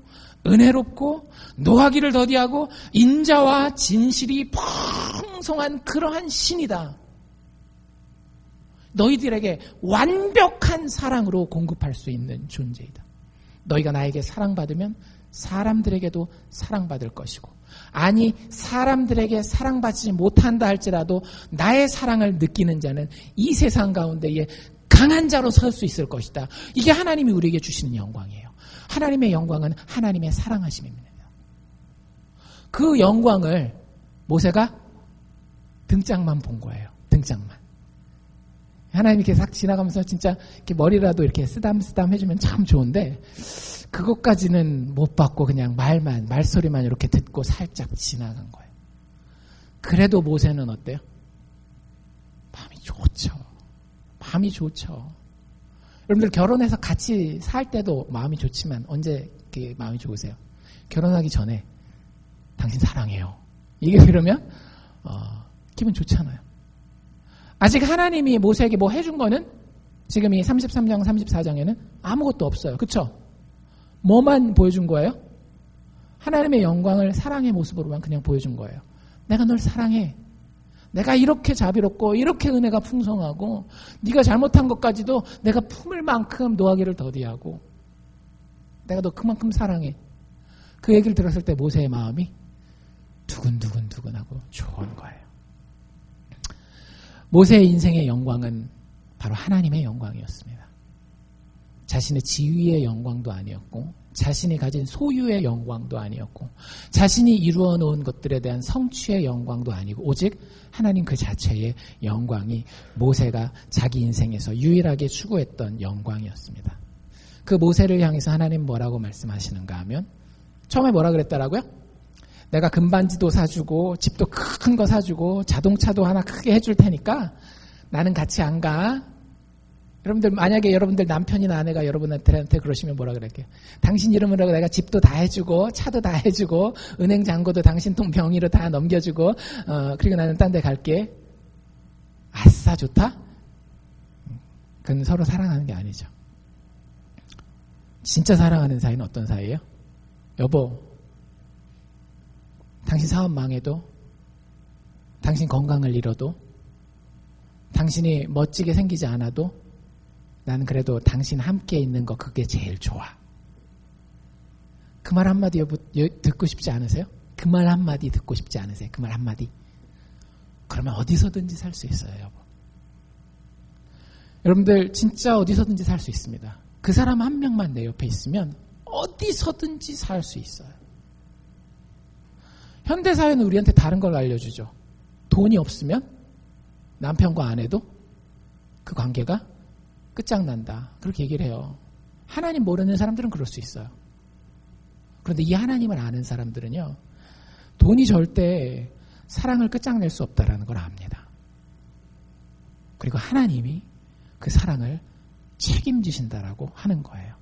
[SPEAKER 1] 은혜롭고 노하기를 더디하고 인자와 진실이 풍성한 그러한 신이다. 너희들에게 완벽한 사랑으로 공급할 수 있는 존재이다. 너희가 나에게 사랑받으면 사람들에게도 사랑받을 것이고, 아니 사람들에게 사랑받지 못한다 할지라도 나의 사랑을 느끼는 자는 이 세상 가운데에 강한 자로 설 수 있을 것이다. 이게 하나님이 우리에게 주시는 영광이에요. 하나님의 영광은 하나님의 사랑하심입니다. 그 영광을 모세가 등짝만 본 거예요. 등짝만. 하나님이 이렇게 싹 지나가면서 진짜 이렇게 머리라도 이렇게 쓰담쓰담 해주면 참 좋은데, 그것까지는 못 받고 그냥 말소리만 이렇게 듣고 살짝 지나간 거예요. 그래도 모세는 어때요? 마음이 좋죠. 마음이 좋죠. 여러분들 결혼해서 같이 살 때도 마음이 좋지만 언제 그 마음이 좋으세요? 결혼하기 전에 당신 사랑해요. 이게 그러면 기분 좋잖아요. 아직 하나님이 모세에게 뭐 해준 거는 지금 이 33장 34장에는 아무것도 없어요. 그렇죠? 뭐만 보여준 거예요? 하나님의 영광을 사랑의 모습으로만 그냥 보여준 거예요. 내가 널 사랑해. 내가 이렇게 자비롭고 이렇게 은혜가 풍성하고 네가 잘못한 것까지도 내가 품을 만큼 노하기를 더디하고 내가 너 그만큼 사랑해. 그 얘기를 들었을 때 모세의 마음이 두근두근두근하고 좋은 거예요. 모세의 인생의 영광은 바로 하나님의 영광이었습니다. 자신의 지위의 영광도 아니었고, 자신이 가진 소유의 영광도 아니었고, 자신이 이루어 놓은 것들에 대한 성취의 영광도 아니고, 오직 하나님 그 자체의 영광이 모세가 자기 인생에서 유일하게 추구했던 영광이었습니다. 그 모세를 향해서 하나님 뭐라고 말씀하시는가 하면, 처음에 뭐라 그랬더라고요? 내가 금반지도 사주고 집도 큰 거 사주고 자동차도 하나 크게 해줄 테니까 나는 같이 안 가. 여러분들 만약에 여러분들 남편이나 아내가 여러분한테 그러시면 뭐라 그럴게요? 당신 이름으로 내가 집도 다 해주고 차도 다 해주고 은행 잔고도 당신 통 명의로 다 넘겨주고 그리고 나는 딴 데 갈게. 아싸 좋다? 그건 서로 사랑하는 게 아니죠. 진짜 사랑하는 사이는 어떤 사이예요? 여보, 당신 사업 망해도, 당신 건강을 잃어도, 당신이 멋지게 생기지 않아도 나는 그래도 당신 함께 있는 거 그게 제일 좋아. 그 말 한마디 듣고 싶지 않으세요? 그 말 한마디 듣고 싶지 않으세요? 그 말 한마디. 그러면 어디서든지 살 수 있어요, 여보. 여러분들 진짜 어디서든지 살 수 있습니다. 그 사람 한 명만 내 옆에 있으면 어디서든지 살 수 있어요. 현대사회는 우리한테 다른 걸 알려주죠. 돈이 없으면 남편과 아내도 그 관계가 끝장난다. 그렇게 얘기를 해요. 하나님 모르는 사람들은 그럴 수 있어요. 그런데 이 하나님을 아는 사람들은요, 돈이 절대 사랑을 끝장낼 수 없다는 걸 압니다. 그리고 하나님이 그 사랑을 책임지신다라고 하는 거예요.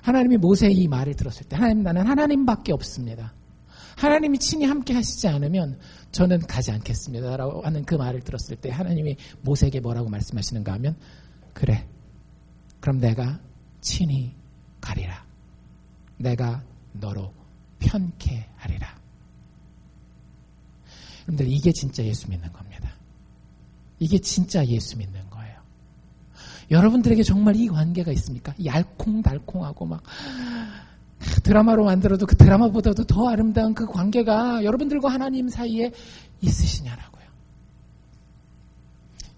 [SPEAKER 1] 하나님이 모세의 이 말을 들었을 때, 하나님, 나는 하나님밖에 없습니다. 하나님이 친히 함께 하시지 않으면 저는 가지 않겠습니다. 라고 하는 그 말을 들었을 때 하나님이 모세에게 뭐라고 말씀하시는가 하면, 그래, 그럼 내가 친히 가리라. 내가 너로 편케 하리라. 여러분들, 이게 진짜 예수 믿는 겁니다. 이게 진짜 예수 믿는 거예요. 여러분들에게 정말 이 관계가 있습니까? 이 알콩달콩하고 막 드라마로 만들어도 그 드라마보다도 더 아름다운 그 관계가 여러분들과 하나님 사이에 있으시냐라고요.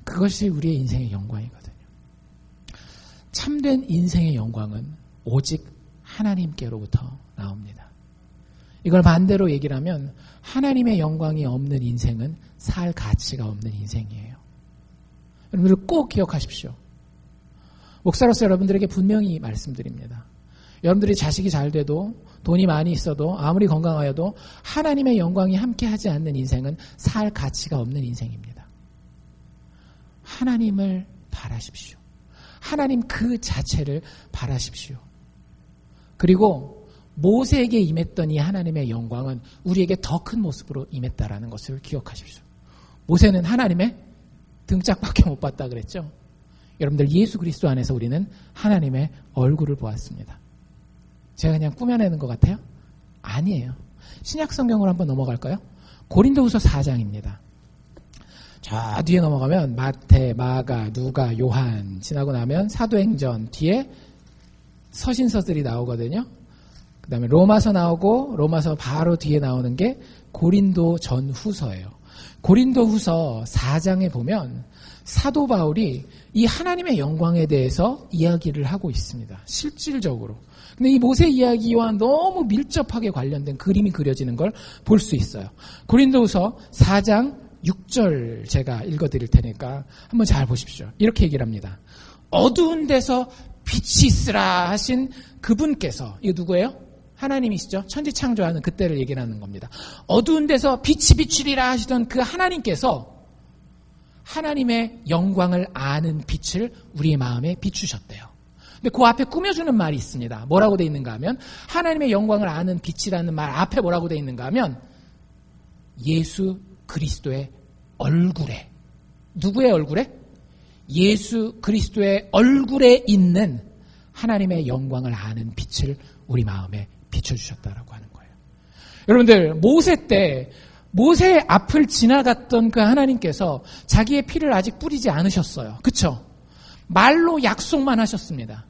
[SPEAKER 1] 그것이 우리의 인생의 영광이거든요. 참된 인생의 영광은 오직 하나님께로부터 나옵니다. 이걸 반대로 얘기를 하면 하나님의 영광이 없는 인생은 살 가치가 없는 인생이에요. 여러분들 꼭 기억하십시오. 목사로서 여러분들에게 분명히 말씀드립니다. 여러분들이 자식이 잘 돼도 돈이 많이 있어도 아무리 건강하여도 하나님의 영광이 함께하지 않는 인생은 살 가치가 없는 인생입니다. 하나님을 바라십시오. 하나님 그 자체를 바라십시오. 그리고 모세에게 임했던 이 하나님의 영광은 우리에게 더 큰 모습으로 임했다라는 것을 기억하십시오. 모세는 하나님의 등짝밖에 못 봤다 그랬죠. 여러분들, 예수 그리스도 안에서 우리는 하나님의 얼굴을 보았습니다. 제가 그냥 꾸며내는 것 같아요? 아니에요. 신약 성경으로 한번 넘어갈까요? 고린도후서 4장입니다. 저 뒤에 넘어가면 마태, 마가, 누가, 요한 지나고 나면 사도행전 뒤에 서신서들이 나오거든요. 그 다음에 로마서 나오고 로마서 바로 뒤에 나오는 게 고린도 전후서예요. 고린도 후서 4장에 보면 사도 바울이 이 하나님의 영광에 대해서 이야기를 하고 있습니다. 실질적으로. 근데 이 모세 이야기와 너무 밀접하게 관련된 그림이 그려지는 걸 볼 수 있어요. 고린도 후서 4장 6절 제가 읽어드릴 테니까 한번 잘 보십시오. 이렇게 얘기를 합니다. 어두운 데서 빛이 있으라 하신 그분께서, 이거 누구예요? 하나님이시죠. 천지창조하는 그때를 얘기하는 겁니다. 어두운 데서 빛이 비추리라 하시던 그 하나님께서 하나님의 영광을 아는 빛을 우리의 마음에 비추셨대요. 근데 그 앞에 꾸며주는 말이 있습니다. 뭐라고 돼 있는가 하면, 하나님의 영광을 아는 빛이라는 말 앞에 뭐라고 돼 있는가 하면, 예수 그리스도의 얼굴에, 누구의 얼굴에? 예수 그리스도의 얼굴에 있는 하나님의 영광을 아는 빛을 우리 마음에 비춰주셨다라고 하는 거예요. 여러분들, 모세 때 모세의 앞을 지나갔던 그 하나님께서 자기의 피를 아직 뿌리지 않으셨어요. 그렇죠? 말로 약속만 하셨습니다.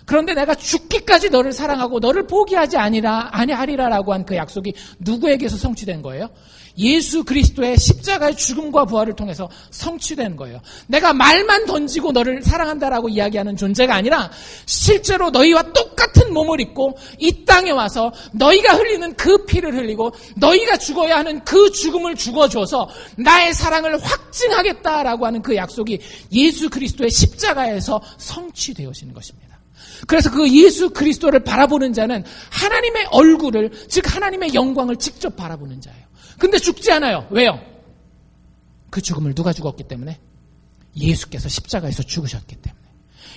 [SPEAKER 1] 그런데 내가 죽기까지 너를 사랑하고 너를 포기하지 아니하리라라고 한 그 약속이 누구에게서 성취된 거예요? 예수 그리스도의 십자가의 죽음과 부활을 통해서 성취된 거예요. 내가 말만 던지고 너를 사랑한다라고 이야기하는 존재가 아니라 실제로 너희와 똑같은 몸을 입고 이 땅에 와서 너희가 흘리는 그 피를 흘리고 너희가 죽어야 하는 그 죽음을 죽어줘서 나의 사랑을 확증하겠다라고 하는 그 약속이 예수 그리스도의 십자가에서 성취되어지는 것입니다. 그래서 그 예수 그리스도를 바라보는 자는 하나님의 얼굴을, 즉 하나님의 영광을 직접 바라보는 자예요. 근데 죽지 않아요. 왜요? 그 죽음을 누가 죽었기 때문에? 예수께서 십자가에서 죽으셨기 때문에.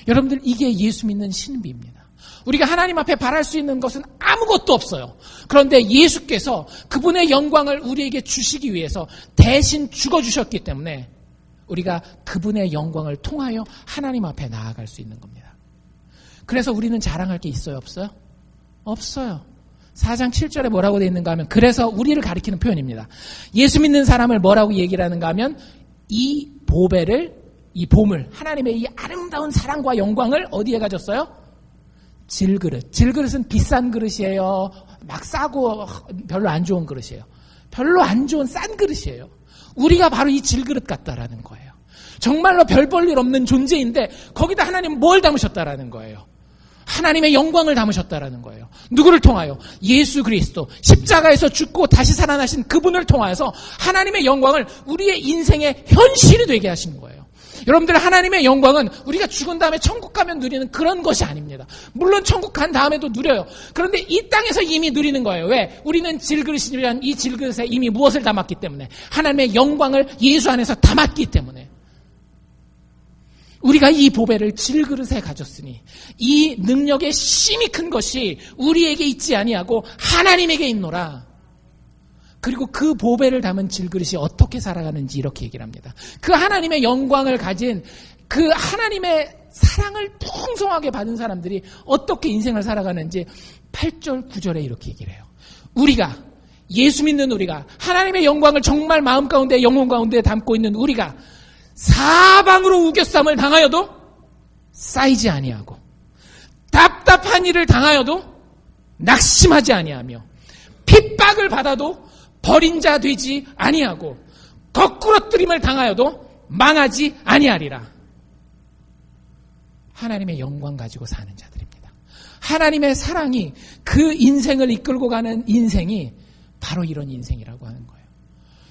[SPEAKER 1] 여러분들, 이게 예수 믿는 신비입니다. 우리가 하나님 앞에 바랄 수 있는 것은 아무것도 없어요. 그런데 예수께서 그분의 영광을 우리에게 주시기 위해서 대신 죽어주셨기 때문에 우리가 그분의 영광을 통하여 하나님 앞에 나아갈 수 있는 겁니다. 그래서 우리는 자랑할 게 있어요? 없어요? 없어요. 4장 7절에 뭐라고 되어 있는가 하면, 그래서 우리를 가리키는 표현입니다. 예수 믿는 사람을 뭐라고 얘기를 하는가 하면, 이 보배를, 이 보물, 하나님의 이 아름다운 사랑과 영광을 어디에 가졌어요? 질그릇. 질그릇은 비싼 그릇이에요. 막 싸고 별로 안 좋은 그릇이에요. 별로 안 좋은 싼 그릇이에요. 우리가 바로 이 질그릇 같다라는 거예요. 정말로 별 볼 일 없는 존재인데 거기다 하나님 뭘 담으셨다라는 거예요. 하나님의 영광을 담으셨다라는 거예요. 누구를 통하여? 예수 그리스도 십자가에서 죽고 다시 살아나신 그분을 통하여서 하나님의 영광을 우리의 인생의 현실이 되게 하신 거예요. 여러분들, 하나님의 영광은 우리가 죽은 다음에 천국 가면 누리는 그런 것이 아닙니다. 물론 천국 간 다음에도 누려요. 그런데 이 땅에서 이미 누리는 거예요. 왜? 우리는 질그릇이란 이 질그릇에 이미 무엇을 담았기 때문에, 하나님의 영광을 예수 안에서 담았기 때문에 우리가 이 보배를 질그릇에 가졌으니 이 능력의 심이 큰 것이 우리에게 있지 아니하고 하나님에게 있노라. 그리고 그 보배를 담은 질그릇이 어떻게 살아가는지 이렇게 얘기를 합니다. 그 하나님의 영광을 가진 그 하나님의 사랑을 풍성하게 받은 사람들이 어떻게 인생을 살아가는지 8절 9절에 이렇게 얘기를 해요. 우리가, 예수 믿는 우리가, 하나님의 영광을 정말 마음 가운데 영혼 가운데 담고 있는 우리가 사방으로 우겨쌈을 당하여도 쌓이지 아니하고, 답답한 일을 당하여도 낙심하지 아니하며, 핍박을 받아도 버린 자 되지 아니하고, 거꾸러뜨림을 당하여도 망하지 아니하리라. 하나님의 영광 가지고 사는 자들입니다. 하나님의 사랑이 그 인생을 이끌고 가는 인생이 바로 이런 인생이라고 하는 거예요.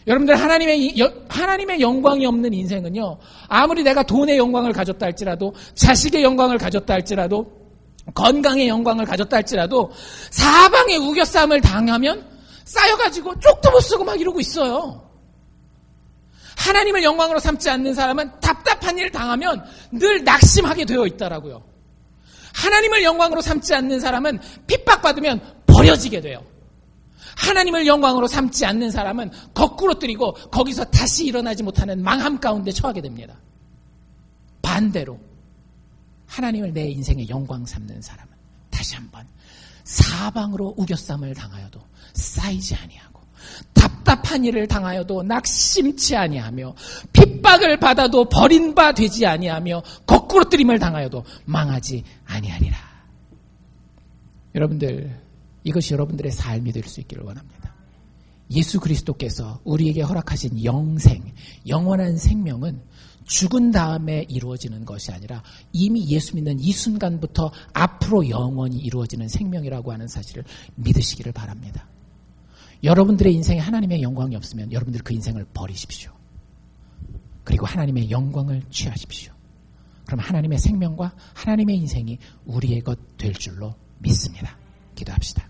[SPEAKER 1] 여러분들, 하나님의 영광이 없는 인생은요, 아무리 내가 돈의 영광을 가졌다 할지라도, 자식의 영광을 가졌다 할지라도, 건강의 영광을 가졌다 할지라도 사방에 우겨쌈을 당하면 쌓여가지고 쪽도 못 쓰고 막 이러고 있어요. 하나님을 영광으로 삼지 않는 사람은 답답한 일을 당하면 늘 낙심하게 되어 있더라고요. 하나님을 영광으로 삼지 않는 사람은 핍박받으면 버려지게 돼요. 하나님을 영광으로 삼지 않는 사람은 거꾸로 뜨리고 거기서 다시 일어나지 못하는 망함 가운데 처하게 됩니다. 반대로 하나님을 내 인생의 영광 삼는 사람은 다시 한번 사방으로 우겨쌈을 당하여도 쌓이지 아니하고, 답답한 일을 당하여도 낙심치 아니하며, 핍박을 받아도 버린 바 되지 아니하며, 거꾸로 뜨림을 당하여도 망하지 아니하리라. 여러분들, 이것이 여러분들의 삶이 될 수 있기를 원합니다. 예수 그리스도께서 우리에게 허락하신 영생, 영원한 생명은 죽은 다음에 이루어지는 것이 아니라 이미 예수 믿는 이 순간부터 앞으로 영원히 이루어지는 생명이라고 하는 사실을 믿으시기를 바랍니다. 여러분들의 인생에 하나님의 영광이 없으면 여러분들 그 인생을 버리십시오. 그리고 하나님의 영광을 취하십시오. 그럼 하나님의 생명과 하나님의 인생이 우리의 것 될 줄로 믿습니다. 기도합시다.